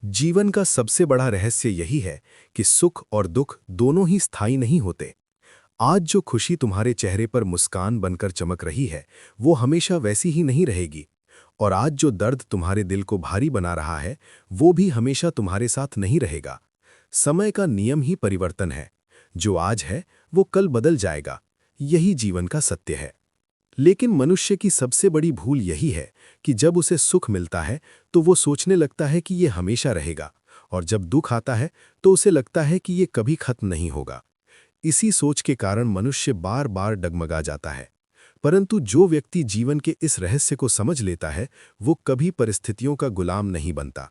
जीवन का सबसे बड़ा रहस्य यही है कि सुख और दुख दोनों ही स्थायी नहीं होते। आज जो खुशी तुम्हारे चेहरे पर मुस्कान बनकर चमक रही है, वो हमेशा वैसी ही नहीं रहेगी। और आज जो दर्द तुम्हारे दिल को भारी बना रहा है, वो भी हमेशा तुम्हारे साथ नहीं रहेगा। समय का नियम ही परिवर्तन है। जो आज है, वो कल बदल जाएगा। यही जीवन का सत्य है। लेकिन मनुष्य की सबसे बड़ी भूल यही है कि जब उसे सुख मिलता है तो वो सोचने लगता है कि ये हमेशा रहेगा, और जब दुख आता है तो उसे लगता है कि ये कभी खत्म नहीं होगा। इसी सोच के कारण मनुष्य बार बार डगमगा जाता है। परंतु जो व्यक्ति जीवन के इस रहस्य को समझ लेता है, वो कभी परिस्थितियों का गुलाम नहीं बनता।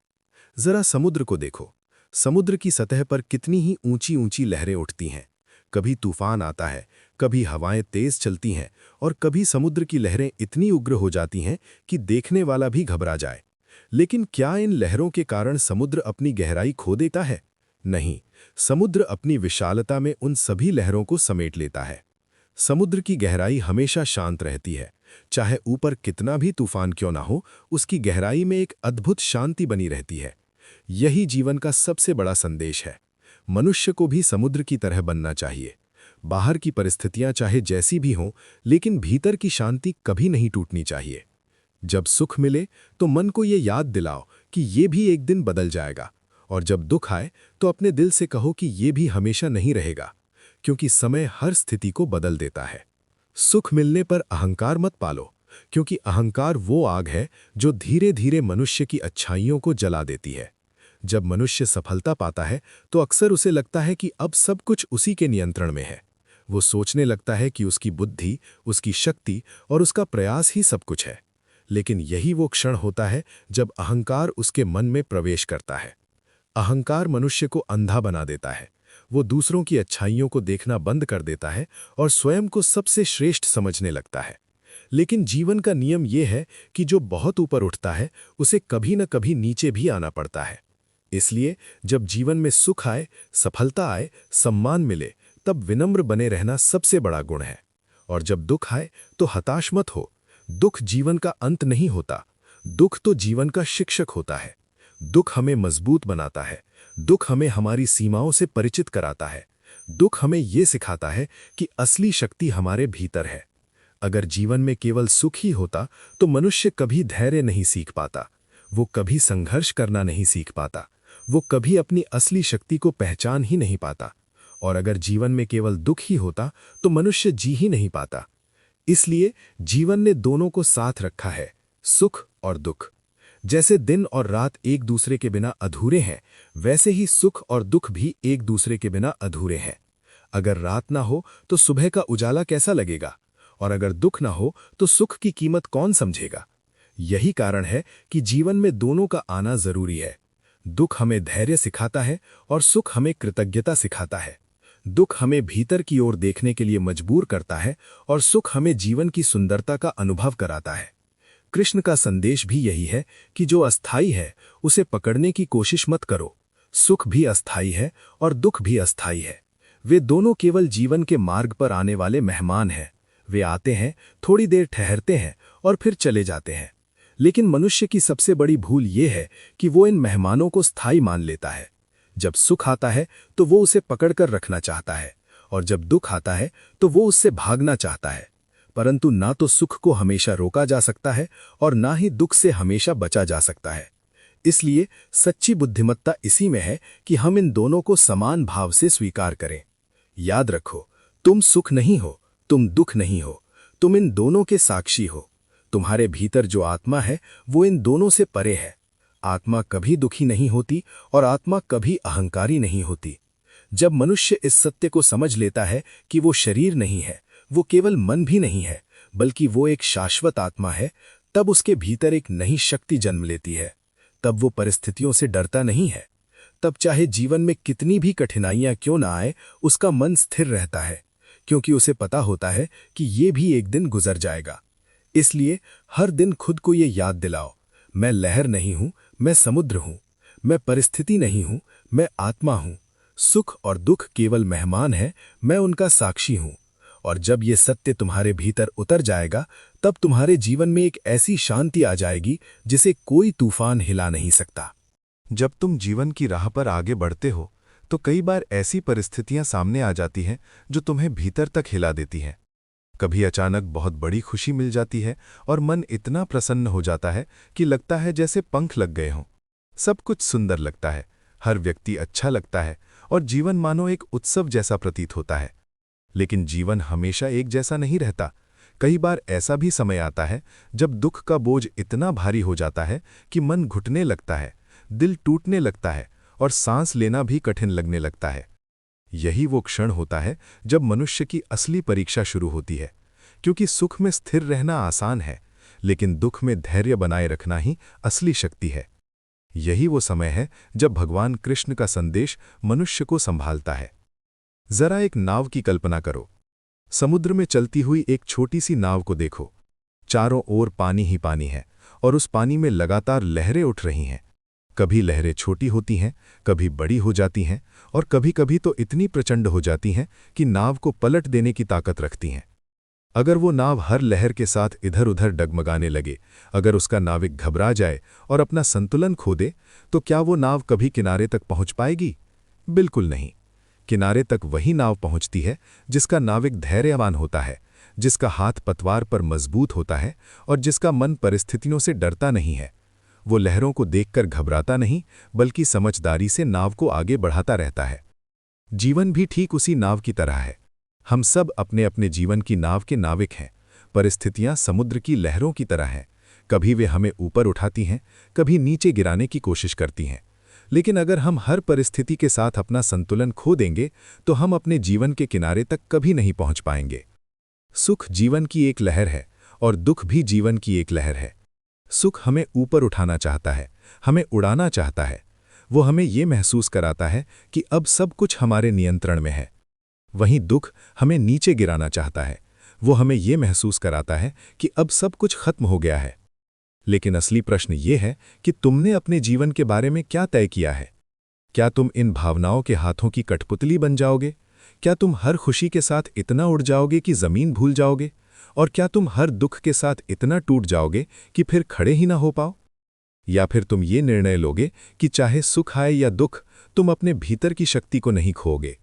जरा समुद्र को देखो। समुद्र की सतह पर कितनी ही ऊंची ऊंची लहरें उठती हैं। कभी तूफान आता है, कभी हवाएं तेज चलती हैं, और कभी समुद्र की लहरें इतनी उग्र हो जाती हैं कि देखने वाला भी घबरा जाए। लेकिन क्या इन लहरों के कारण समुद्र अपनी गहराई खो देता है? नहीं, समुद्र अपनी विशालता में उन सभी लहरों को समेट लेता है। समुद्र की गहराई हमेशा शांत रहती है। चाहे ऊपर कितना भी तूफान क्यों ना हो, उसकी गहराई में एक अद्भुत शांति बनी रहती है। यही जीवन का सबसे बड़ा संदेश है। मनुष्य को भी समुद्र की तरह बनना चाहिए। बाहर की परिस्थितियां चाहे जैसी भी हों, लेकिन भीतर की शांति कभी नहीं टूटनी चाहिए। जब सुख मिले तो मन को ये याद दिलाओ कि ये भी एक दिन बदल जाएगा, और जब दुख आए तो अपने दिल से कहो कि ये भी हमेशा नहीं रहेगा, क्योंकि समय हर स्थिति को बदल देता है। सुख मिलने पर अहंकार मत पालो, क्योंकि अहंकार वो आग है जो धीरे धीरे मनुष्य की अच्छाइयों को जला देती है। जब मनुष्य सफलता पाता है तो अक्सर उसे लगता है कि अब सब कुछ उसी के नियंत्रण में है। वो सोचने लगता है कि उसकी बुद्धि, उसकी शक्ति और उसका प्रयास ही सब कुछ है। लेकिन यही वो क्षण होता है जब अहंकार उसके मन में प्रवेश करता है। अहंकार मनुष्य को अंधा बना देता है। वो दूसरों की अच्छाइयों को देखना बंद कर देता है और स्वयं को सबसे श्रेष्ठ समझने लगता है। लेकिन जीवन का नियम ये है कि जो बहुत ऊपर उठता है, उसे कभी न कभी नीचे भी आना पड़ता है। इसलिए जब जीवन में सुख आए, सफलता आए, सम्मान मिले, तब विनम्र बने रहना सबसे बड़ा गुण है। और जब दुख आए तो हताश मत हो। दुख जीवन का अंत नहीं होता। दुख तो जीवन का शिक्षक होता है। दुख हमें मजबूत बनाता है। दुख हमें हमारी सीमाओं से परिचित कराता है। दुख हमें ये सिखाता है कि असली शक्ति हमारे भीतर है। अगर जीवन में केवल सुख ही होता तो मनुष्य कभी धैर्य नहीं सीख पाता। वो कभी संघर्ष करना नहीं सीख पाता। वो कभी अपनी असली शक्ति को पहचान ही नहीं पाता। और अगर जीवन में केवल दुख ही होता तो मनुष्य जी ही नहीं पाता। इसलिए जीवन ने दोनों को साथ रखा है, सुख और दुख। जैसे दिन और रात एक दूसरे के बिना अधूरे हैं, वैसे ही सुख और दुख भी एक दूसरे के बिना अधूरे हैं। अगर रात ना हो तो सुबह का उजाला कैसा लगेगा? और अगर दुख ना हो तो सुख की कीमत कौन समझेगा? यही कारण है कि जीवन में दोनों का आना जरूरी है। दुख हमें धैर्य सिखाता है और सुख हमें कृतज्ञता सिखाता है। दुख हमें भीतर की ओर देखने के लिए मजबूर करता है और सुख हमें जीवन की सुंदरता का अनुभव कराता है। कृष्ण का संदेश भी यही है कि जो अस्थाई है उसे पकड़ने की कोशिश मत करो। सुख भी अस्थाई है और दुख भी अस्थाई है। वे दोनों केवल जीवन के मार्ग पर आने वाले मेहमान हैं। वे आते हैं, थोड़ी देर ठहरते हैं और फिर चले जाते हैं। लेकिन मनुष्य की सबसे बड़ी भूल ये है कि वो इन मेहमानों को स्थायी मान लेता है। जब सुख आता है तो वो उसे पकड़कर रखना चाहता है, और जब दुख आता है तो वो उससे भागना चाहता है। परंतु ना तो सुख को हमेशा रोका जा सकता है और ना ही दुख से हमेशा बचा जा सकता है। इसलिए सच्ची बुद्धिमत्ता इसी में है कि हम इन दोनों को समान भाव से स्वीकार करें। याद रखो, तुम सुख नहीं हो, तुम दुख नहीं हो, तुम इन दोनों के साक्षी हो। तुम्हारे भीतर जो आत्मा है वो इन दोनों से परे है। आत्मा कभी दुखी नहीं होती और आत्मा कभी अहंकारी नहीं होती। जब मनुष्य इस सत्य को समझ लेता है कि वो शरीर नहीं है, वो केवल मन भी नहीं है, बल्कि वो एक शाश्वत आत्मा है, तब उसके भीतर एक नई शक्ति जन्म लेती है। तब वो परिस्थितियों से डरता नहीं है। तब चाहे जीवन में कितनी भी कठिनाइयां क्यों ना आए, उसका मन स्थिर रहता है, क्योंकि उसे पता होता है कि ये भी एक दिन गुजर जाएगा। इसलिए हर दिन खुद को ये याद दिलाओ, मैं लहर नहीं हूं, मैं समुद्र हूं। मैं परिस्थिति नहीं हूं, मैं आत्मा हूं। सुख और दुख केवल मेहमान हैं, मैं उनका साक्षी हूं। और जब ये सत्य तुम्हारे भीतर उतर जाएगा, तब तुम्हारे जीवन में एक ऐसी शांति आ जाएगी जिसे कोई तूफान हिला नहीं सकता। जब तुम जीवन की राह पर आगे बढ़ते हो तो कई बार ऐसी परिस्थितियां सामने आ जाती हैं जो तुम्हें भीतर तक हिला देती हैं। कभी अचानक बहुत बड़ी खुशी मिल जाती है और मन इतना प्रसन्न हो जाता है कि लगता है जैसे पंख लग गए हों। सब कुछ सुंदर लगता है, हर व्यक्ति अच्छा लगता है और जीवन मानो एक उत्सव जैसा प्रतीत होता है। लेकिन जीवन हमेशा एक जैसा नहीं रहता। कई बार ऐसा भी समय आता है जब दुख का बोझ इतना भारी हो जाता है कि मन घुटने लगता है, दिल टूटने लगता है और सांस लेना भी कठिन लगने लगता है। यही वो क्षण होता है जब मनुष्य की असली परीक्षा शुरू होती है, क्योंकि सुख में स्थिर रहना आसान है, लेकिन दुख में धैर्य बनाए रखना ही असली शक्ति है। यही वो समय है जब भगवान कृष्ण का संदेश मनुष्य को संभालता है। जरा एक नाव की कल्पना करो। समुद्र में चलती हुई एक छोटी सी नाव को देखो। चारों ओर पानी ही पानी है और उस पानी में लगातार लहरें उठ रही हैं। कभी लहरें छोटी होती हैं, कभी बड़ी हो जाती हैं और कभी-कभी तो इतनी प्रचंड हो जाती हैं कि नाव को पलट देने की ताकत रखती हैं। अगर वो नाव हर लहर के साथ इधर-उधर डगमगाने लगे, अगर उसका नाविक घबरा जाए और अपना संतुलन खो दे, तो क्या वो नाव कभी किनारे तक पहुंच पाएगी? बिल्कुल नहीं। किनारे तक वही नाव पहुंचती है जिसका नाविक धैर्यवान होता है, जिसका हाथ पतवार पर मजबूत होता है और जिसका मन परिस्थितियों से डरता नहीं है। वो लहरों को देखकर घबराता नहीं, बल्कि समझदारी से नाव को आगे बढ़ाता रहता है। जीवन भी ठीक उसी नाव की तरह है। हम सब अपने अपने जीवन की नाव के नाविक हैं। परिस्थितियां समुद्र की लहरों की तरह हैं। कभी वे हमें ऊपर उठाती हैं, कभी नीचे गिराने की कोशिश करती हैं। लेकिन अगर हम हर परिस्थिति के साथ अपना संतुलन खो देंगे तो हम अपने जीवन के किनारे तक कभी नहीं पहुंच पाएंगे। सुख जीवन की एक लहर है और दुख भी जीवन की एक लहर है। सुख हमें ऊपर उठाना चाहता है, हमें उड़ाना चाहता है। वो हमें ये महसूस कराता है कि अब सब कुछ हमारे नियंत्रण में है। वहीं दुख हमें नीचे गिराना चाहता है। वो हमें ये महसूस कराता है कि अब सब कुछ खत्म हो गया है। लेकिन असली प्रश्न ये है कि तुमने अपने जीवन के बारे में क्या तय किया है? क्या तुम इन भावनाओं के हाथों की कठपुतली बन जाओगे? क्या तुम हर खुशी के साथ इतना उड़ जाओगे कि जमीन भूल जाओगे? और क्या तुम हर दुख के साथ इतना टूट जाओगे कि फिर खड़े ही ना हो पाओ? या फिर तुम ये निर्णय लोगे कि चाहे सुख आए या दुख, तुम अपने भीतर की शक्ति को नहीं खोओगे?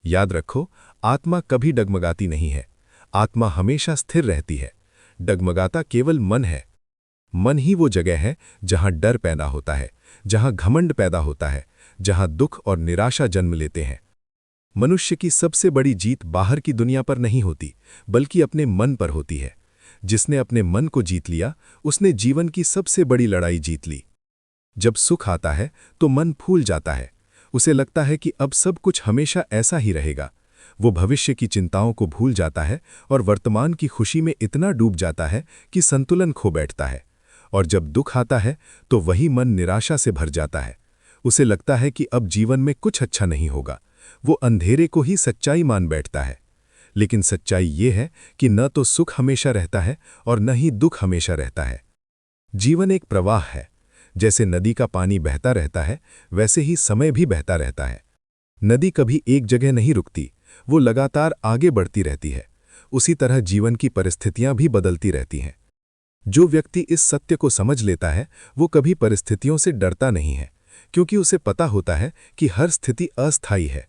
याद रखो, आत्मा कभी डगमगाती नहीं है। आत्मा हमेशा स्थिर रहती है। डगमगाता केवल मन है। मन ही वो जगह है जहां डर पैदा होता है, जहां घमंड पैदा होता है, जहां दुख और निराशा जन्म लेते हैं। मनुष्य की सबसे बड़ी जीत बाहर की दुनिया पर नहीं होती, बल्कि अपने मन पर होती है। जिसने अपने मन को जीत लिया, उसने जीवन की सबसे बड़ी लड़ाई जीत ली। जब सुख आता है तो मन फूल जाता है। उसे लगता है कि अब सब कुछ हमेशा ऐसा ही रहेगा। वो भविष्य की चिंताओं को भूल जाता है और वर्तमान की खुशी में इतना डूब जाता है कि संतुलन खो बैठता है। और जब दुख आता है तो वही मन निराशा से भर जाता है। उसे लगता है कि अब जीवन में कुछ अच्छा नहीं होगा। वो अंधेरे को ही सच्चाई मान बैठता है। लेकिन सच्चाई ये है कि न तो सुख हमेशा रहता है और न ही दुख हमेशा रहता है। जीवन एक प्रवाह है। जैसे नदी का पानी बहता रहता है, वैसे ही समय भी बहता रहता है। नदी कभी एक जगह नहीं रुकती, वो लगातार आगे बढ़ती रहती है। उसी तरह जीवन की परिस्थितियां भी बदलती रहती हैं। जो व्यक्ति इस सत्य को समझ लेता है, वो कभी परिस्थितियों से डरता नहीं है, क्योंकि उसे पता होता है कि हर स्थिति अस्थायी है।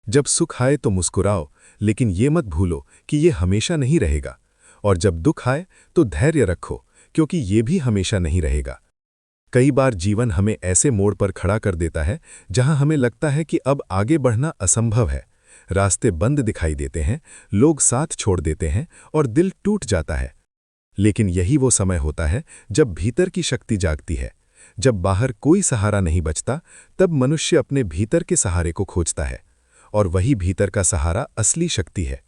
जब सुख आए तो मुस्कुराओ, लेकिन ये मत भूलो कि ये हमेशा नहीं रहेगा। और जब दुख आए तो धैर्य रखो, क्योंकि ये भी हमेशा नहीं रहेगा। कई बार जीवन हमें ऐसे मोड़ पर खड़ा कर देता है जहां हमें लगता है कि अब आगे बढ़ना असंभव है। रास्ते बंद दिखाई देते हैं, लोग साथ छोड़ देते हैं और दिल टूट जाता है। लेकिन यही वो समय होता है जब भीतर की शक्ति जागती है। जब बाहर कोई सहारा नहीं बचता, तब मनुष्य अपने भीतर के सहारे को खोजता है। और वही भीतर का सहारा असली शक्ति है।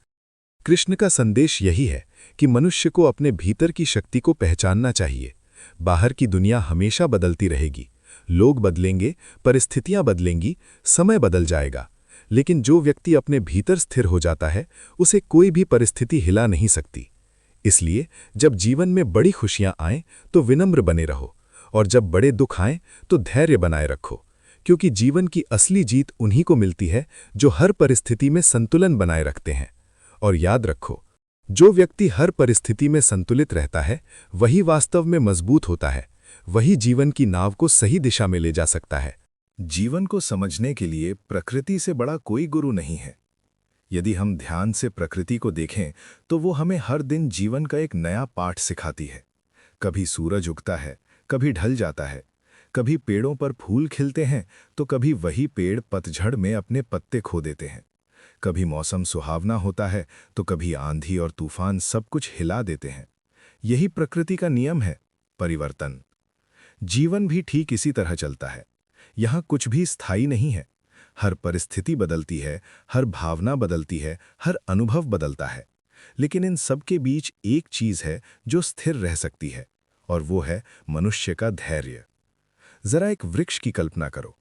कृष्ण का संदेश यही है कि मनुष्य को अपने भीतर की शक्ति को पहचानना चाहिए। बाहर की दुनिया हमेशा बदलती रहेगी। लोग बदलेंगे, परिस्थितियां बदलेंगी, समय बदल जाएगा। लेकिन जो व्यक्ति अपने भीतर स्थिर हो जाता है, उसे कोई भी परिस्थिति हिला नहीं सकती। इसलिए जब जीवन में बड़ी खुशियां आएं तो विनम्र बने रहो, और जब बड़े दुख आएं तो धैर्य बनाए रखो, क्योंकि जीवन की असली जीत उन्हीं को मिलती है जो हर परिस्थिति में संतुलन बनाए रखते हैं। और याद रखो, जो व्यक्ति हर परिस्थिति में संतुलित रहता है, वही वास्तव में मजबूत होता है। वही जीवन की नाव को सही दिशा में ले जा सकता है। जीवन को समझने के लिए प्रकृति से बड़ा कोई गुरु नहीं है। यदि हम ध्यान से प्रकृति को देखें तो वो हमें हर दिन जीवन का एक नया पाठ सिखाती है। कभी सूरज उगता है, कभी ढल जाता है, कभी पेड़ों पर फूल खिलते हैं तो कभी वही पेड़ पतझड़ में अपने पत्ते खो देते हैं। कभी मौसम सुहावना होता है तो कभी आंधी और तूफान सब कुछ हिला देते हैं। यही प्रकृति का नियम है, परिवर्तन। जीवन भी ठीक इसी तरह चलता है। यहाँ कुछ भी स्थायी नहीं है। हर परिस्थिति बदलती है, हर भावना बदलती है, हर अनुभव बदलता है। लेकिन इन सब के बीच एक चीज है जो स्थिर रह सकती है, और वो है मनुष्य का धैर्य। जरा एक वृक्ष की कल्पना करो।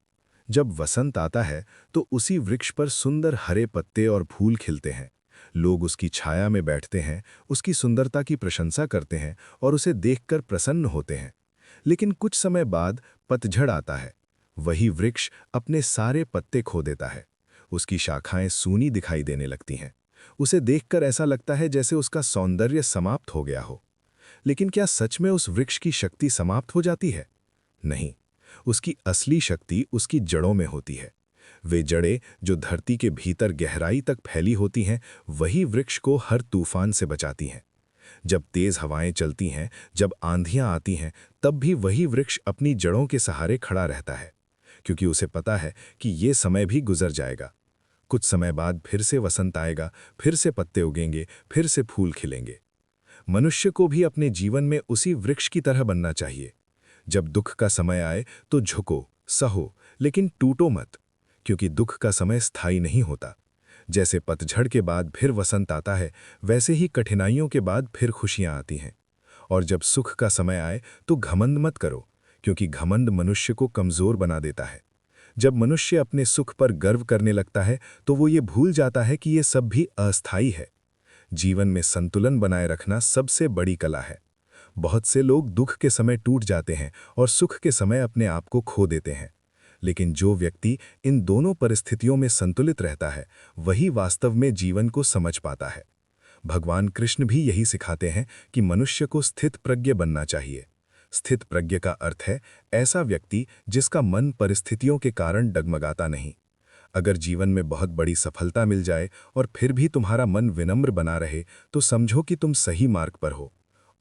जब वसंत आता है तो उसी वृक्ष पर सुंदर हरे पत्ते और फूल खिलते हैं। लोग उसकी छाया में बैठते हैं, उसकी सुंदरता की प्रशंसा करते हैं और उसे देखकर प्रसन्न होते हैं। लेकिन कुछ समय बाद पतझड़ आता है। वही वृक्ष अपने सारे पत्ते खो देता है। उसकी शाखाएं सूनी दिखाई देने लगती हैं। उसे देखकर ऐसा लगता है जैसे उसका सौंदर्य समाप्त हो गया हो। लेकिन क्या सच में उस वृक्ष की शक्ति समाप्त हो जाती है? नहीं, उसकी असली शक्ति उसकी जड़ों में होती है। वे जड़ें जो धरती के भीतर गहराई तक फैली होती हैं, वही वृक्ष को हर तूफान से बचाती हैं। जब तेज हवाएं चलती हैं, जब आंधियां आती हैं, तब भी वही वृक्ष अपनी जड़ों के सहारे खड़ा रहता है, क्योंकि उसे पता है कि ये समय भी गुजर जाएगा। कुछ समय बाद फिर से वसंत आएगा, फिर से पत्ते उगेंगे, फिर से फूल खिलेंगे। मनुष्य को भी अपने जीवन में उसी वृक्ष की तरह बनना चाहिए। जब दुख का समय आए तो झुको, सहो, लेकिन टूटो मत, क्योंकि दुख का समय स्थायी नहीं होता। जैसे पतझड़ के बाद फिर वसंत आता है, वैसे ही कठिनाइयों के बाद फिर खुशियां आती हैं। और जब सुख का समय आए तो घमंड मत करो, क्योंकि घमंड मनुष्य को कमजोर बना देता है। जब मनुष्य अपने सुख पर गर्व करने लगता है तो वो ये भूल जाता है कि ये सब भी अस्थायी है। जीवन में संतुलन बनाए रखना सबसे बड़ी कला है। बहुत से लोग दुख के समय टूट जाते हैं और सुख के समय अपने आप को खो देते हैं। लेकिन जो व्यक्ति इन दोनों परिस्थितियों में संतुलित रहता है, वही वास्तव में जीवन को समझ पाता है। भगवान कृष्ण भी यही सिखाते हैं कि मनुष्य को स्थित प्रज्ञ बनना चाहिए। स्थित प्रज्ञ का अर्थ है ऐसा व्यक्ति जिसका मन परिस्थितियों के कारण डगमगाता नहीं। अगर जीवन में बहुत बड़ी सफलता मिल जाए और फिर भी तुम्हारा मन विनम्र बना रहे तो समझो कि तुम सही मार्ग पर हो।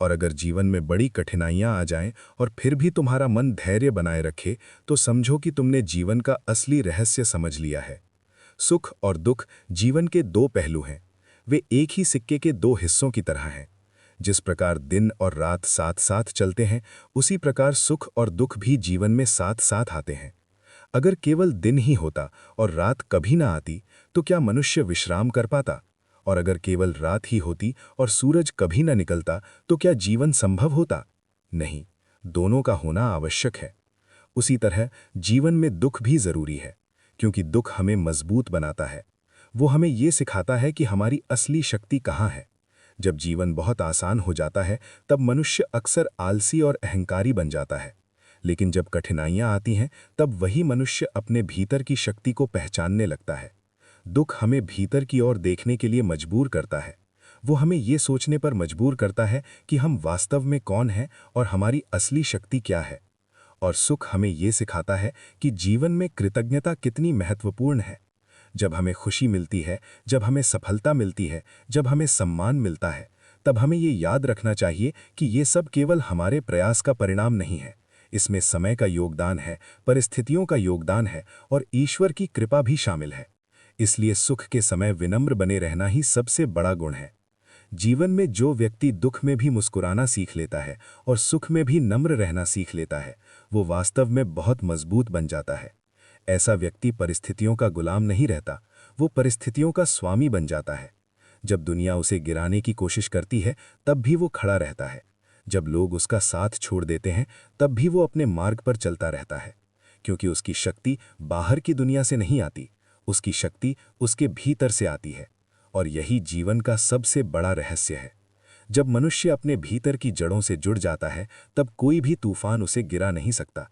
और अगर जीवन में बड़ी कठिनाइयां आ जाएं और फिर भी तुम्हारा मन धैर्य बनाए रखे तो समझो कि तुमने जीवन का असली रहस्य समझ लिया है। सुख और दुख जीवन के दो पहलू हैं। वे एक ही सिक्के के दो हिस्सों की तरह हैं। जिस प्रकार दिन और रात साथ साथ चलते हैं, उसी प्रकार सुख और दुख भी जीवन में साथ साथ आते हैं। अगर केवल दिन ही होता और रात कभी ना आती तो क्या मनुष्य विश्राम कर पाता? और अगर केवल रात ही होती और सूरज कभी न निकलता तो क्या जीवन संभव होता? नहीं, दोनों का होना आवश्यक है। उसी तरह जीवन में दुख भी जरूरी है, क्योंकि दुख हमें मजबूत बनाता है। वो हमें ये सिखाता है कि हमारी असली शक्ति कहाँ है। जब जीवन बहुत आसान हो जाता है तब मनुष्य अक्सर आलसी और अहंकारी बन जाता है। लेकिन जब कठिनाइयां आती हैं तब वही मनुष्य अपने भीतर की शक्ति को पहचानने लगता है। दुख हमें भीतर की ओर देखने के लिए मजबूर करता है। वो हमें ये सोचने पर मजबूर करता है कि हम वास्तव में कौन हैं और हमारी असली शक्ति क्या है। और सुख हमें ये सिखाता है कि जीवन में कृतज्ञता कितनी महत्वपूर्ण है। जब हमें खुशी मिलती है, जब हमें सफलता मिलती है, जब हमें सम्मान मिलता है, तब हमें ये याद रखना चाहिए कि ये सब केवल हमारे प्रयास का परिणाम नहीं है। इसमें समय का योगदान है, परिस्थितियों का योगदान है और ईश्वर की कृपा भी शामिल है। इसलिए सुख के समय विनम्र बने रहना ही सबसे बड़ा गुण है। जीवन में जो व्यक्ति दुख में भी मुस्कुराना सीख लेता है और सुख में भी नम्र रहना सीख लेता है, वो वास्तव में बहुत मजबूत बन जाता है। ऐसा व्यक्ति परिस्थितियों का गुलाम नहीं रहता, वो परिस्थितियों का स्वामी बन जाता है। जब दुनिया उसे गिराने की कोशिश करती है तब भी वो खड़ा रहता है। जब लोग उसका साथ छोड़ देते हैं तब भी वो अपने मार्ग पर चलता रहता है, क्योंकि उसकी शक्ति बाहर की दुनिया से नहीं आती, उसकी शक्ति उसके भीतर से आती है। और यही जीवन का सबसे बड़ा रहस्य है। जब मनुष्य अपने भीतर की जड़ों से जुड़ जाता है तब कोई भी तूफान उसे गिरा नहीं सकता।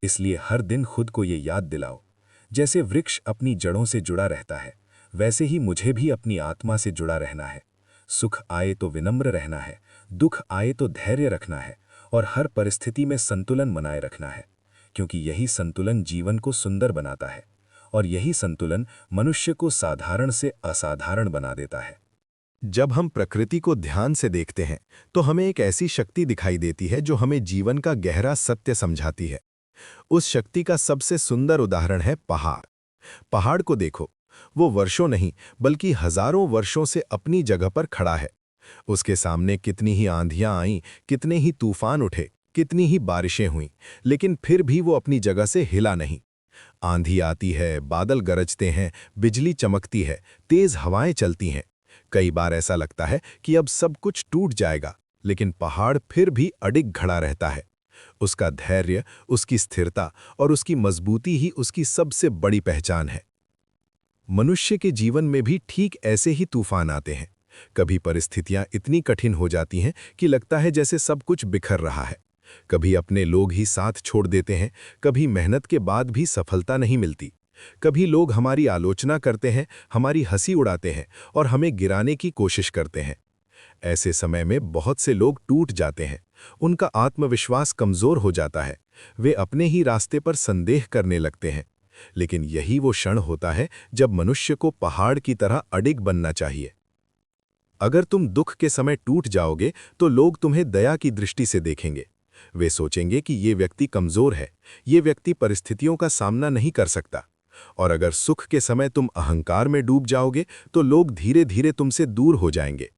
इसलिए हर दिन खुद को ये याद दिलाओ, जैसे वृक्ष अपनी जड़ों से जुड़ा रहता है, वैसे ही मुझे भी अपनी आत्मा से जुड़ा रहना है। सुख आए तो विनम्र रहना है, दुख आए तो धैर्य रखना है और हर परिस्थिति में संतुलन बनाए रखना है, क्योंकि यही संतुलन जीवन को सुंदर बनाता है और यही संतुलन मनुष्य को साधारण से असाधारण बना देता है। जब हम प्रकृति को ध्यान से देखते हैं तो हमें एक ऐसी शक्ति दिखाई देती है जो हमें जीवन का गहरा सत्य समझाती है। उस शक्ति का सबसे सुंदर उदाहरण है पहाड़। पहाड़ को देखो, वो वर्षों नहीं बल्कि हजारों वर्षों से अपनी जगह पर खड़ा है। उसके सामने कितनी ही आंधियां आईं, कितने ही तूफान उठे, कितनी ही बारिशें हुईं, लेकिन फिर भी वो अपनी जगह से हिला नहीं। आंधी आती है, बादल गरजते हैं, बिजली चमकती है, तेज हवाएं चलती हैं। कई बार ऐसा लगता है कि अब सब कुछ टूट जाएगा, लेकिन पहाड़ फिर भी अडिग खड़ा रहता है। उसका धैर्य, उसकी स्थिरता और उसकी मजबूती ही उसकी सबसे बड़ी पहचान है। मनुष्य के जीवन में भी ठीक ऐसे ही तूफान आते हैं। कभी परिस्थितियां इतनी कठिन हो जाती हैं कि लगता है जैसे सब कुछ बिखर रहा है। कभी अपने लोग ही साथ छोड़ देते हैं, कभी मेहनत के बाद भी सफलता नहीं मिलती। कभी लोग हमारी आलोचना करते हैं, हमारी हंसी उड़ाते हैं और हमें गिराने की कोशिश करते हैं। ऐसे समय में बहुत से लोग टूट जाते हैं, उनका आत्मविश्वास कमजोर हो जाता है, वे अपने ही रास्ते पर संदेह करने लगते हैं। लेकिन यही वो क्षण होता है जब मनुष्य को पहाड़ की तरह अडिग बनना चाहिए। अगर तुम दुख के समय टूट जाओगे तो लोग तुम्हें दया की दृष्टि से देखेंगे। वे सोचेंगे कि ये व्यक्ति कमजोर है, ये व्यक्ति परिस्थितियों का सामना नहीं कर सकता। और अगर सुख के समय तुम अहंकार में डूब जाओगे तो लोग धीरे धीरे तुमसे दूर हो जाएंगे।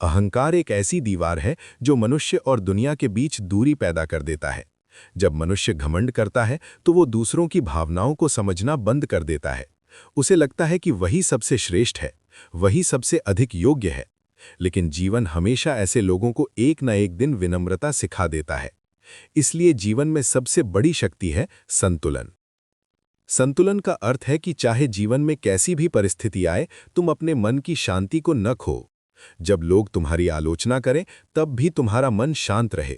अहंकार एक ऐसी दीवार है जो मनुष्य और दुनिया के बीच दूरी पैदा कर देता है। जब मनुष्य घमंड करता है तो वो दूसरों की भावनाओं को समझना बंद कर देता है। उसे लगता है कि वही सबसे श्रेष्ठ है, वही सबसे अधिक योग्य है। लेकिन जीवन हमेशा ऐसे लोगों को एक न एक दिन विनम्रता सिखा देता है। इसलिए जीवन में सबसे बड़ी शक्ति है संतुलन। संतुलन का अर्थ है कि चाहे जीवन में कैसी भी परिस्थिति आए, तुम अपने मन की शांति को न खो। जब लोग तुम्हारी आलोचना करें तब भी तुम्हारा मन शांत रहे।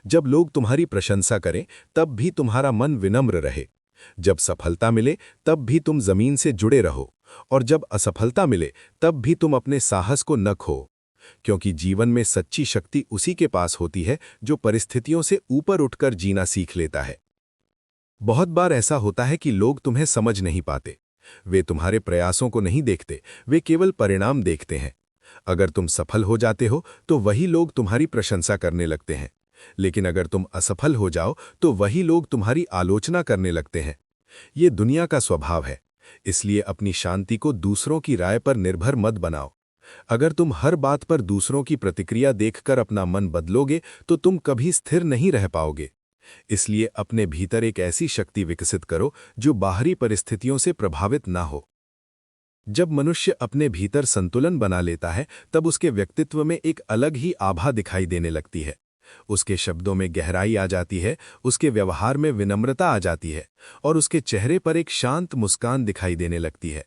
जब लोग तुम्हारी प्रशंसा करें तब भी तुम्हारा मन विनम्र रहे। जब सफलता मिले तब भी तुम जमीन से जुड़े रहो, और जब असफलता मिले तब भी तुम अपने साहस को न खो। क्योंकि जीवन में सच्ची शक्ति उसी के पास होती है जो परिस्थितियों से ऊपर उठकर जीना सीख लेता है। बहुत बार ऐसा होता है कि लोग तुम्हें समझ नहीं पाते। वे तुम्हारे प्रयासों को नहीं देखते, वे केवल परिणाम देखते हैं। अगर तुम सफल हो जाते हो तो वही लोग तुम्हारी प्रशंसा करने लगते हैं, लेकिन अगर तुम असफल हो जाओ तो वही लोग तुम्हारी आलोचना करने लगते हैं। ये दुनिया का स्वभाव है, इसलिए अपनी शांति को दूसरों की राय पर निर्भर मत बनाओ। अगर तुम हर बात पर दूसरों की प्रतिक्रिया देखकर अपना मन बदलोगे तो तुम कभी स्थिर नहीं रह पाओगे। इसलिए अपने भीतर एक ऐसी शक्ति विकसित करो जो बाहरी परिस्थितियों से प्रभावित ना हो। जब मनुष्य अपने भीतर संतुलन बना लेता है तब उसके व्यक्तित्व में एक अलग ही आभा दिखाई देने लगती है। उसके शब्दों में गहराई आ जाती है, उसके व्यवहार में विनम्रता आ जाती है और उसके चेहरे पर एक शांत मुस्कान दिखाई देने लगती है।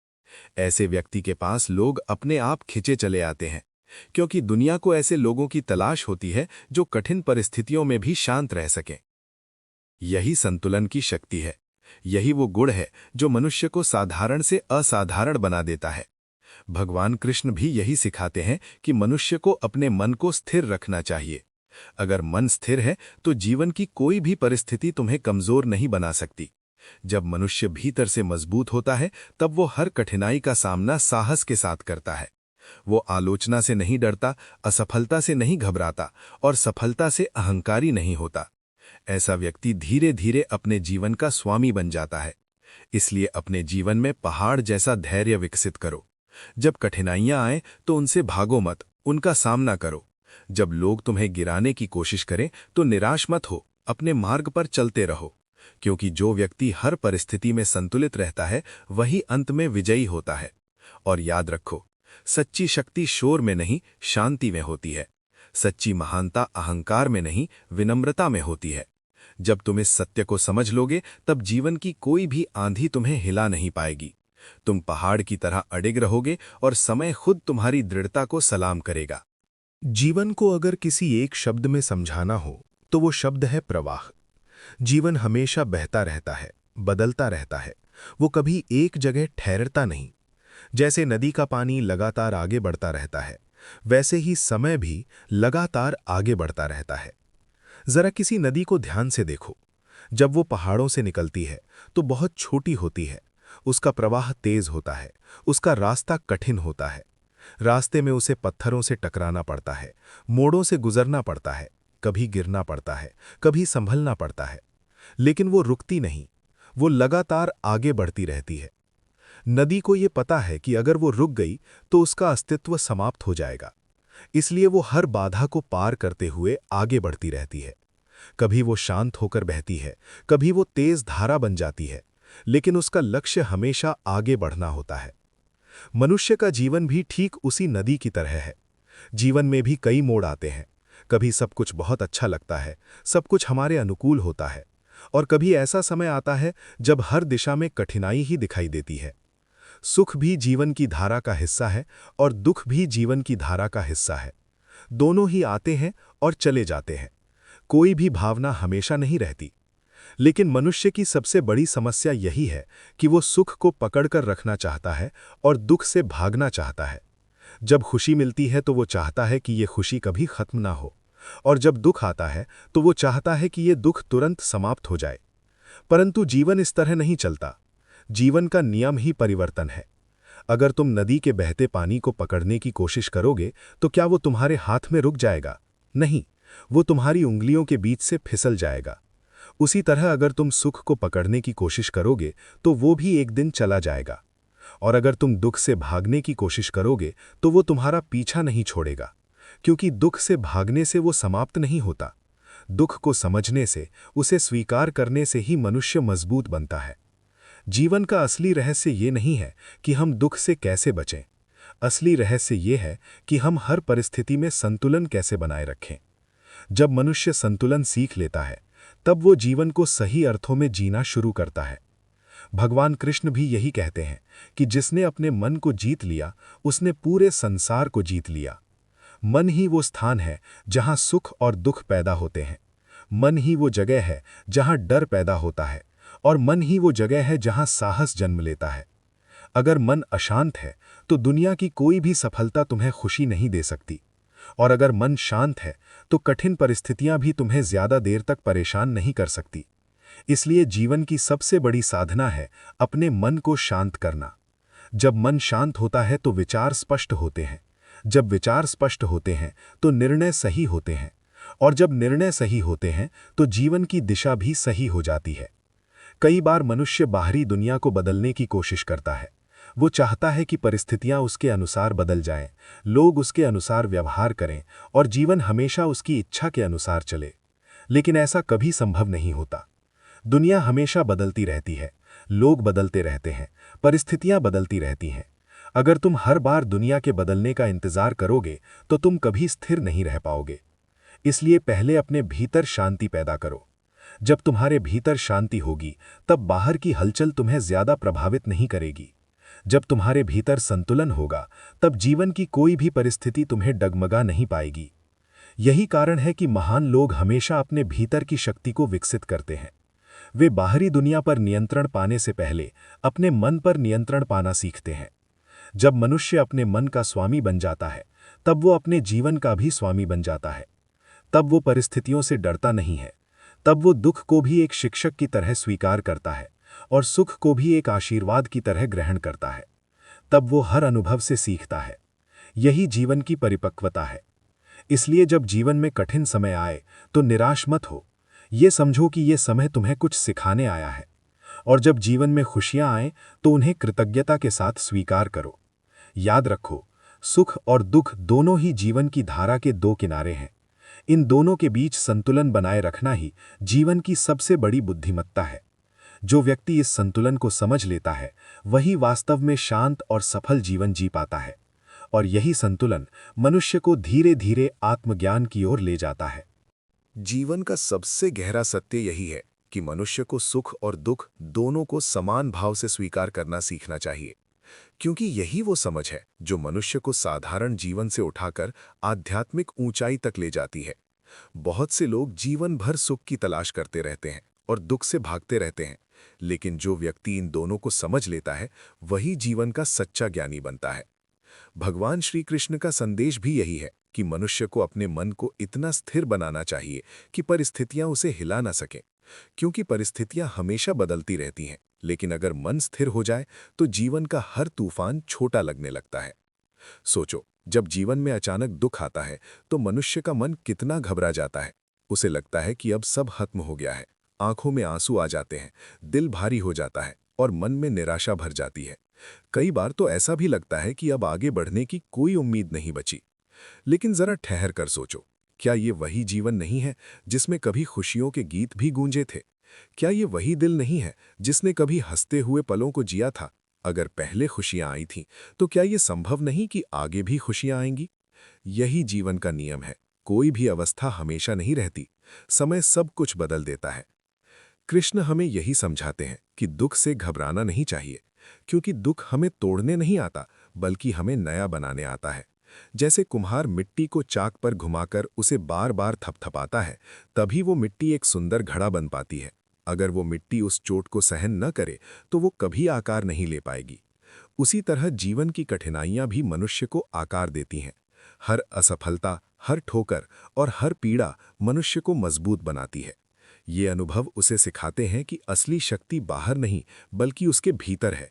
ऐसे व्यक्ति के पास लोग अपने आप खिंचे चले आते हैं, क्योंकि दुनिया को ऐसे लोगों की तलाश होती है जो कठिन परिस्थितियों में भी शांत रह सकें। यही संतुलन की शक्ति है, यही वो गुण है जो मनुष्य को साधारण से असाधारण बना देता है। भगवान कृष्ण भी यही सिखाते हैं कि मनुष्य को अपने मन को स्थिर रखना चाहिए। अगर मन स्थिर है तो जीवन की कोई भी परिस्थिति तुम्हें कमजोर नहीं बना सकती। जब मनुष्य भीतर से मजबूत होता है तब वो हर कठिनाई का सामना साहस के साथ करता है। वो आलोचना से नहीं डरता, असफलता से नहीं घबराता और सफलता से अहंकारी नहीं होता। ऐसा व्यक्ति धीरे धीरे अपने जीवन का स्वामी बन जाता है। इसलिए अपने जीवन में पहाड़ जैसा धैर्य विकसित करो। जब कठिनाइयां आए तो उनसे भागो मत, उनका सामना करो। जब लोग तुम्हें गिराने की कोशिश करें तो निराश मत हो, अपने मार्ग पर चलते रहो। क्योंकि जो व्यक्ति हर परिस्थिति में संतुलित रहता है वही अंत में विजयी होता है। और याद रखो, सच्ची शक्ति शोर में नहीं, शांति में होती है। सच्ची महानता अहंकार में नहीं, विनम्रता में होती है। जब तुम इस सत्य को समझ लोगे तब जीवन की कोई भी आंधी तुम्हें हिला नहीं पाएगी। तुम पहाड़ की तरह अडिग रहोगे और समय खुद तुम्हारी दृढ़ता को सलाम करेगा। जीवन को अगर किसी एक शब्द में समझाना हो तो वो शब्द है प्रवाह। जीवन हमेशा बहता रहता है, बदलता रहता है, वो कभी एक जगह ठहरता नहीं। जैसे नदी का पानी लगातार आगे बढ़ता रहता है, वैसे ही समय भी लगातार आगे बढ़ता रहता है। जरा किसी नदी को ध्यान से देखो। जब वो पहाड़ों से निकलती है तो बहुत छोटी होती है। उसका प्रवाह तेज होता है, उसका रास्ता कठिन होता है। रास्ते में उसे पत्थरों से टकराना पड़ता है, मोड़ों से गुजरना पड़ता है, कभी गिरना पड़ता है, कभी संभलना पड़ता है। लेकिन वो रुकती नहीं, वो लगातार आगे बढ़ती रहती है। नदी को ये पता है कि अगर वो रुक गई तो उसका अस्तित्व समाप्त हो जाएगा। इसलिए वो हर बाधा को पार करते हुए आगे बढ़ती रहती है। कभी वो शांत होकर बहती है, कभी वो तेज धारा बन जाती है, लेकिन उसका लक्ष्य हमेशा आगे बढ़ना होता है। मनुष्य का जीवन भी ठीक उसी नदी की तरह है। जीवन में भी कई मोड़ आते हैं। कभी सब कुछ बहुत अच्छा लगता है, सब कुछ हमारे अनुकूल होता है, और कभी ऐसा समय आता है जब हर दिशा में कठिनाई ही दिखाई देती है। सुख भी जीवन की धारा का हिस्सा है और दुख भी जीवन की धारा का हिस्सा है। दोनों ही आते हैं और चले जाते हैं। कोई भी भावना हमेशा नहीं रहती। लेकिन मनुष्य की सबसे बड़ी समस्या यही है कि वो सुख को पकड़कर रखना चाहता है और दुख से भागना चाहता है। जब खुशी मिलती है तो वो चाहता है कि ये खुशी कभी खत्म ना हो, और जब दुख आता है तो वो चाहता है कि ये दुख तुरंत समाप्त हो जाए। परंतु जीवन इस तरह नहीं चलता। जीवन का नियम ही परिवर्तन है। अगर तुम नदी के बहते पानी को पकड़ने की कोशिश करोगे तो क्या वो तुम्हारे हाथ में रुक जाएगा? नहीं, वो तुम्हारी उंगलियों के बीच से फिसल जाएगा। उसी तरह अगर तुम सुख को पकड़ने की कोशिश करोगे तो वो भी एक दिन चला जाएगा। और अगर तुम दुख से भागने की कोशिश करोगे तो वो तुम्हारा पीछा नहीं छोड़ेगा, क्योंकि दुख से भागने से वो समाप्त नहीं होता। दुख को समझने से, उसे स्वीकार करने से ही मनुष्य मजबूत बनता है। जीवन का असली रहस्य ये नहीं है कि हम दुख से कैसे बचें। असली रहस्य ये है कि हम हर परिस्थिति में संतुलन कैसे बनाए रखें। जब मनुष्य संतुलन सीख लेता है तब वो जीवन को सही अर्थों में जीना शुरू करता है। भगवान कृष्ण भी यही कहते हैं कि जिसने अपने मन को जीत लिया उसने पूरे संसार को जीत लिया। मन ही वो स्थान है जहां सुख और दुख पैदा होते हैं। मन ही वो जगह है जहां डर पैदा होता है, और मन ही वो जगह है जहां साहस जन्म लेता है। अगर मन अशांत है तो दुनिया की कोई भी सफलता तुम्हें खुशी नहीं दे सकती, और अगर मन शांत है तो कठिन परिस्थितियां भी तुम्हें ज्यादा देर तक परेशान नहीं कर सकती। इसलिए जीवन की सबसे बड़ी साधना है अपने मन को शांत करना। जब मन शांत होता है तो विचार स्पष्ट होते हैं। जब विचार स्पष्ट होते हैं तो निर्णय सही होते हैं, और जब निर्णय सही होते हैं तो जीवन की दिशा भी सही हो जाती है। कई बार मनुष्य बाहरी दुनिया को बदलने की कोशिश करता है। वो चाहता है कि परिस्थितियां उसके अनुसार बदल जाएं, लोग उसके अनुसार व्यवहार करें, और जीवन हमेशा उसकी इच्छा के अनुसार चले। लेकिन ऐसा कभी संभव नहीं होता। दुनिया हमेशा बदलती रहती है, लोग बदलते रहते हैं, परिस्थितियां बदलती रहती हैं। अगर तुम हर बार दुनिया के बदलने का इंतजार करोगे तो तुम कभी स्थिर नहीं रह पाओगे। इसलिए पहले अपने भीतर शांति पैदा करो। जब तुम्हारे भीतर शांति होगी तब बाहर की हलचल तुम्हें ज्यादा प्रभावित नहीं करेगी। जब तुम्हारे भीतर संतुलन होगा तब जीवन की कोई भी परिस्थिति तुम्हें डगमगा नहीं पाएगी। यही कारण है कि महान लोग हमेशा अपने भीतर की शक्ति को विकसित करते हैं। वे बाहरी दुनिया पर नियंत्रण पाने से पहले अपने मन पर नियंत्रण पाना सीखते हैं। जब मनुष्य अपने मन का स्वामी बन जाता है तब वो अपने जीवन का भी स्वामी बन जाता है। तब वो परिस्थितियों से डरता नहीं है। तब वो दुख को भी एक शिक्षक की तरह स्वीकार करता है और सुख को भी एक आशीर्वाद की तरह ग्रहण करता है। तब वो हर अनुभव से सीखता है। यही जीवन की परिपक्वता है। इसलिए जब जीवन में कठिन समय आए तो निराश मत हो। ये समझो कि ये समय तुम्हें कुछ सिखाने आया है। और जब जीवन में खुशियां आए तो उन्हें कृतज्ञता के साथ स्वीकार करो। याद रखो, सुख और दुख दोनों ही जीवन की धारा के दो किनारे हैं। इन दोनों के बीच संतुलन बनाए रखना ही जीवन की सबसे बड़ी बुद्धिमत्ता है। जो व्यक्ति इस संतुलन को समझ लेता है वही वास्तव में शांत और सफल जीवन जी पाता है, और यही संतुलन मनुष्य को धीरे धीरे आत्मज्ञान की ओर ले जाता है। जीवन का सबसे गहरा सत्य यही है कि मनुष्य को सुख और दुख दोनों को समान भाव से स्वीकार करना सीखना चाहिए, क्योंकि यही वो समझ है जो मनुष्य को साधारण जीवन से उठाकर आध्यात्मिक ऊंचाई तक ले जाती है। बहुत से लोग जीवन भर सुख की तलाश करते रहते हैं और दुख से भागते रहते हैं, लेकिन जो व्यक्ति इन दोनों को समझ लेता है वही जीवन का सच्चा ज्ञानी बनता है। भगवान श्री कृष्ण का संदेश भी यही है कि मनुष्य को अपने मन को इतना स्थिर बनाना चाहिए कि परिस्थितियां उसे हिला ना सकें, क्योंकि परिस्थितियां हमेशा बदलती रहती हैं, लेकिन अगर मन स्थिर हो जाए तो जीवन का हर तूफान छोटा लगने लगता है। सोचो, जब जीवन में अचानक दुख आता है तो मनुष्य का मन कितना घबरा जाता है। उसे लगता है कि अब सब खत्म हो गया है, आंखों में आंसू आ जाते हैं, दिल भारी हो जाता है और मन में निराशा भर जाती है। कई बार तो ऐसा भी लगता है कि अब आगे बढ़ने की कोई उम्मीद नहीं बची। लेकिन जरा ठहर कर सोचो, क्या ये वही जीवन नहीं है जिसमें कभी खुशियों के गीत भी गूंजे थे? क्या ये वही दिल नहीं है जिसने कभी हंसते हुए पलों को जिया था? अगर पहले खुशियां आई थीं, तो क्या ये संभव नहीं कि आगे भी खुशियां आएंगी? यही जीवन का नियम है। कोई भी अवस्था हमेशा नहीं रहती। समय सब कुछ बदल देता है। कृष्ण हमें यही समझाते हैं कि दुख से घबराना नहीं चाहिए, क्योंकि दुख हमें तोड़ने नहीं आता, बल्कि हमें नया बनाने आता है। जैसे कुम्हार मिट्टी को चाक पर घुमाकर उसे बार बार थपथपाता है, तभी वो मिट्टी एक सुंदर घड़ा बन पाती है। अगर वो मिट्टी उस चोट को सहन न करे तो वो कभी आकार नहीं ले पाएगी। उसी तरह जीवन की कठिनाइयां भी मनुष्य को आकार देती हैं। हर असफलता, हर ठोकर और हर पीड़ा मनुष्य को मजबूत बनाती है। ये अनुभव उसे सिखाते हैं कि असली शक्ति बाहर नहीं, बल्कि उसके भीतर है।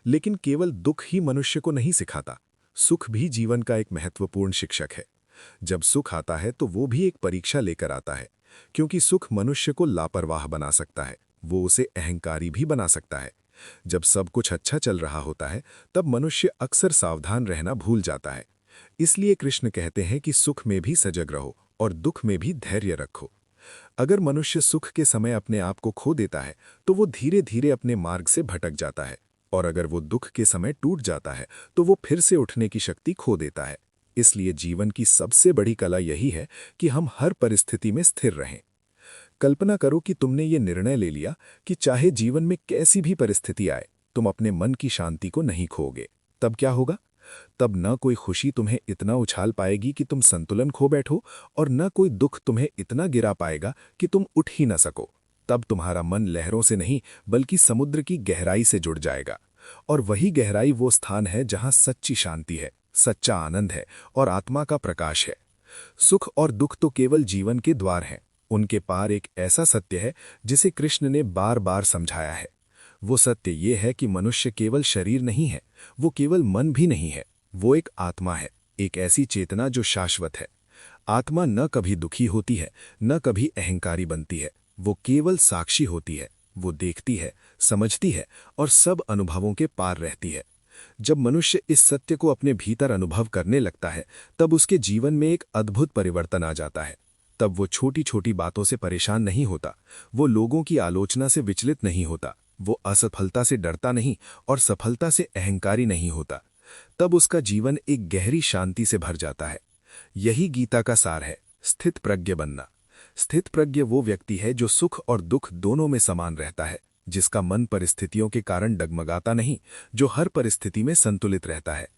लेकिन केवल दुख ही मनुष्य को नहीं सिखाता, सुख भी जीवन का एक महत्वपूर्ण शिक्षक है। जब सुख आता है तो वो भी एक परीक्षा लेकर आता है, क्योंकि सुख मनुष्य को लापरवाह बना सकता है, वो उसे अहंकारी भी बना सकता है। जब सब कुछ अच्छा चल रहा होता है, तब मनुष्य अक्सर सावधान रहना भूल जाता है। इसलिए कृष्ण कहते हैं कि सुख में भी सजग रहो और दुख में भी धैर्य रखो। अगर मनुष्य सुख के समय अपने आप को खो देता है, तो वो धीरे धीरे अपने मार्ग से भटक जाता है, और अगर वो दुख के समय टूट जाता है, तो वो फिर से उठने की शक्ति खो देता है। इसलिए जीवन की सबसे बड़ी कला यही है कि हम हर परिस्थिति में स्थिर रहें। कल्पना करो कि तुमने ये निर्णय ले लिया कि चाहे जीवन में कैसी भी परिस्थिति आए, तुम अपने मन की शांति को नहीं खोओगे। तब क्या होगा? तब न कोई खुशी तुम्हें इतना उछाल पाएगी कि तुम संतुलन खो बैठो, और न कोई दुख तुम्हें इतना गिरा पाएगा कि तुम उठ ही न सको। तब तुम्हारा मन लहरों से नहीं, बल्कि समुद्र की गहराई से जुड़ जाएगा। और वही गहराई वो स्थान है जहां सच्ची शांति है, सच्चा आनंद है और आत्मा का प्रकाश है। सुख और दुख तो केवल जीवन के द्वार हैं। उनके पार एक ऐसा सत्य है जिसे कृष्ण ने बार बार समझाया है। वो सत्य ये है कि मनुष्य केवल शरीर नहीं है, वो केवल मन भी नहीं है, वो एक आत्मा है, एक ऐसी चेतना जो शाश्वत है। आत्मा न कभी दुखी होती है, न कभी अहंकारी बनती है, वो केवल साक्षी होती है। वो देखती है, समझती है और सब अनुभवों के पार रहती है। जब मनुष्य इस सत्य को अपने भीतर अनुभव करने लगता है, तब उसके जीवन में एक अद्भुत परिवर्तन आ जाता है। तब वो छोटी छोटी बातों से परेशान नहीं होता, वो लोगों की आलोचना से विचलित नहीं होता, वो असफलता से डरता नहीं और सफलता से अहंकारी नहीं होता। तब उसका जीवन एक गहरी शांति से भर जाता है। यही गीता का सार है, स्थित प्रज्ञ बनना। स्थित प्रज्ञ वो व्यक्ति है जो सुख और दुख दोनों में समान रहता है, जिसका मन परिस्थितियों के कारण डगमगाता नहीं, जो हर परिस्थिति में संतुलित रहता है।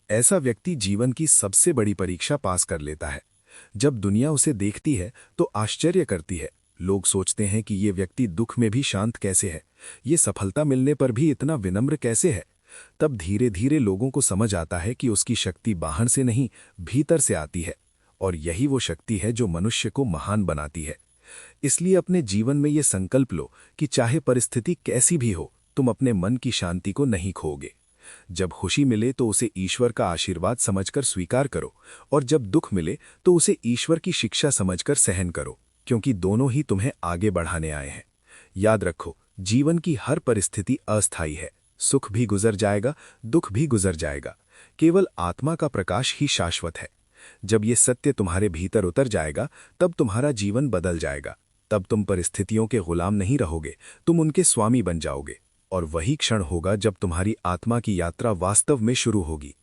ऐसा व्यक्ति जीवन की सबसे बड़ी परीक्षा पास कर लेता है। जब दुनिया उसे देखती है तो आश्चर्य करती है। लोग सोचते हैं कि ये व्यक्ति दुख में भी शांत कैसे है, ये सफलता मिलने पर भी इतना विनम्र कैसे है। तब धीरे धीरे लोगों को समझ आता है कि उसकी शक्ति बाहर से नहीं, भीतर से आती है, और यही वो शक्ति है जो मनुष्य को महान बनाती है। इसलिए अपने जीवन में ये संकल्प लो कि चाहे परिस्थिति कैसी भी हो, तुम अपने मन की शांति को नहीं खोओगे। जब खुशी मिले तो उसे ईश्वर का आशीर्वाद समझकर स्वीकार करो, और जब दुख मिले तो उसे ईश्वर की शिक्षा समझकर सहन करो, क्योंकि दोनों ही तुम्हें आगे बढ़ाने आए हैं। याद रखो, जीवन की हर परिस्थिति अस्थायी है। सुख भी गुजर जाएगा, दुख भी गुजर जाएगा, केवल आत्मा का प्रकाश ही शाश्वत है। जब ये सत्य तुम्हारे भीतर उतर जाएगा, तब तुम्हारा जीवन बदल जाएगा। तब तुम परिस्थितियों के गुलाम नहीं रहोगे, तुम उनके स्वामी बन जाओगे। और वही क्षण होगा जब तुम्हारी आत्मा की यात्रा वास्तव में शुरू होगी।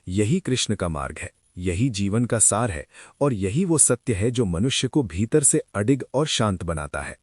यही कृष्ण का मार्ग है, यही जीवन का सार है, और यही वो सत्य है जो मनुष्य को भीतर से अडिग और शांत बनाता है।